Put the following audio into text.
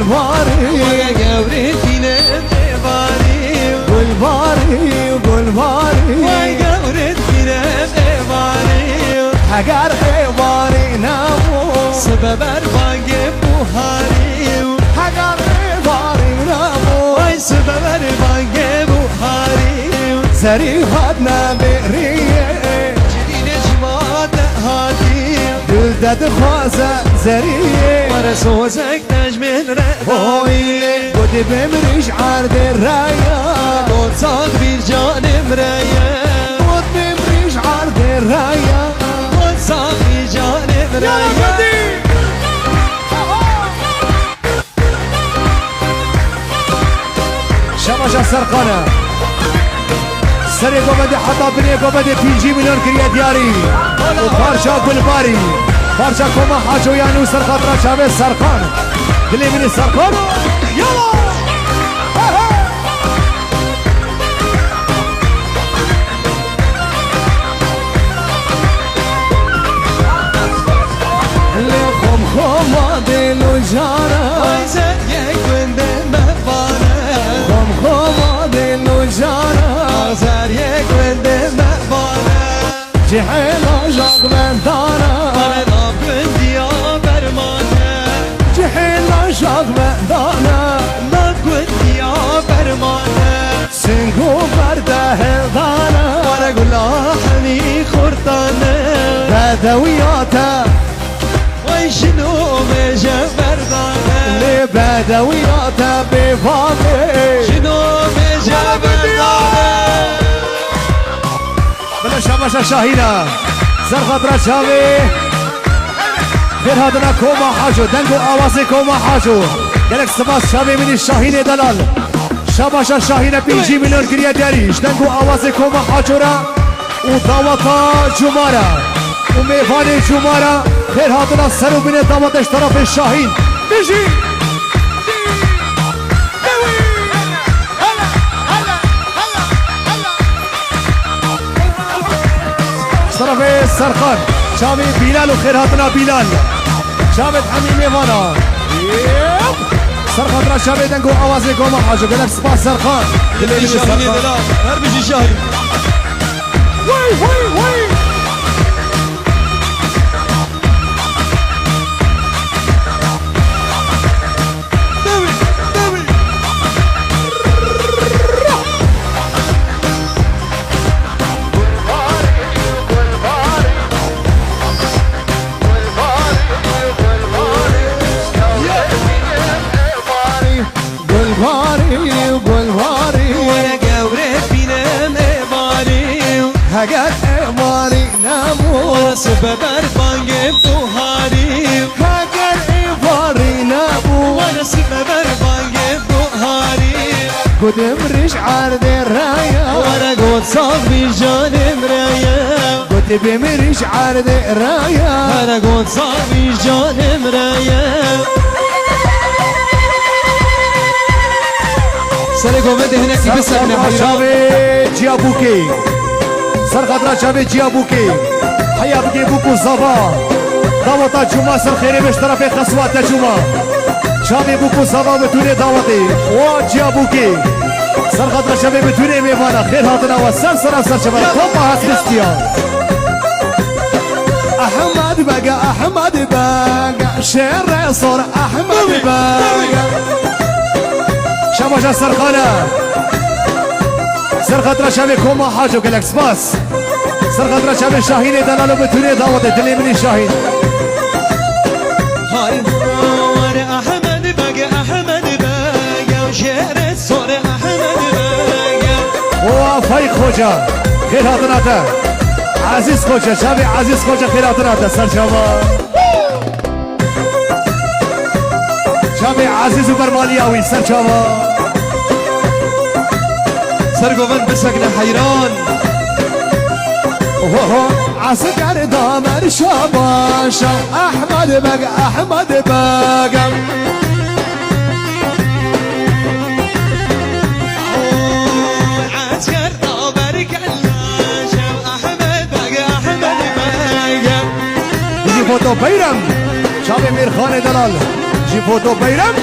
باری گوری دینم باری باری باری گوری دینم باری اگر باری نبود سبب بانگ بوهاری اگر باری نبود وای سبب بانگ بوهاری زریحت نبریه جدید جواد هادی دل داد خوازه زریه ورسوزك نجم هوی بودی بمریش عرض رایا قد صاد بالجان مرايا بود بمریش عرض رایا قد صاد بالجان مرايا شباشا سرقانه سری گوبده حتی بنی گوبده 5 میلیون کریه دیاری و پارچا گلباری پارچا کما حاجو یانو سر خاطر شاوه سرقان دلی منی سرقان یالا لخم خما دلو جانا عايزة يكون مهبانة خم خما دلو جانا عايزة يكون مهبانة جحيلا جاق من دانا أنا نابن ديا برمانة جحيلا جاق من دانا نابن ديا برمانة سنگو برده دانا وأنا أقول لها حمي خرطانة بدوياتا وشنو مجا بردانة لبدوياتا بفاقي شنو مجا بردانة بلا شباشا شاهينا سر خطرة شاوي خير هادنا كوما حاجو دنگو آوازي كوما حاجو گلک سپاس شاوي مني شاهين دلال شباشا شاهين 5 میلیون گریه داریش دنگو آوازي كوما حاجو را و دعوتا جمارا و میوان جمارا خير هادنا سرو بين دعوتش طرف شاهين بيجي طرف سرخان شامي بلال وخير هاتنا بلال شامد حميمي وانا سرخان را شامي دنگو آوازي قوما حاجو قلق سپاس سرخان اللي شاهين دلال هر بيجي شاهين وي وي وي اگر ایواری نبود سبب بانگ بوهاری اگر ایواری نبود وانا سبب بانگ بوهاری قدم رش عرض رایا وانا قد صاغ بالجان مرايا قد بمرش عرض رایا انا قد صاغ بالجان مرايا سرقو بده هناك بس احنا شاوي جيابوكي سر خطرة شاوي جيابوكي حيا بكي بوكو زابا دعوتا جمعة سر خيري مش طرف خصوات جمعة شاوي بوكو زابا بتوني دعوتي و جيابوكي سر خطرة شاوي بتوني ميوانا خير هاتنا وسر سر شباب توبا هسكستيا احمد بقى احمد بقى شير صور احمد بقى شباشا سرخانة سر خطرة شاوي كوما حاجو قلق سباس سر خطرة شاوي شاهين دلالو بتوني دعوتي دلي مني شاهين هاي وانا احمد بقى احمد بقى وشير صور احمد بقى وفايق خوجا خير هاتناتا عزيز خوجا شاوي عزيز خوجا خير هاتناتا سر شباب شاوي عزيز وبرمالياوي سر شباب سرقو من بسقنا حيران عسكر دامر شباشا احمد بقى احمد بقى عسكر دامر كلاشا احمد بقى احمد بقى يجي فوتو بيرم شاوي مير خان دلال جي فوتو بيرم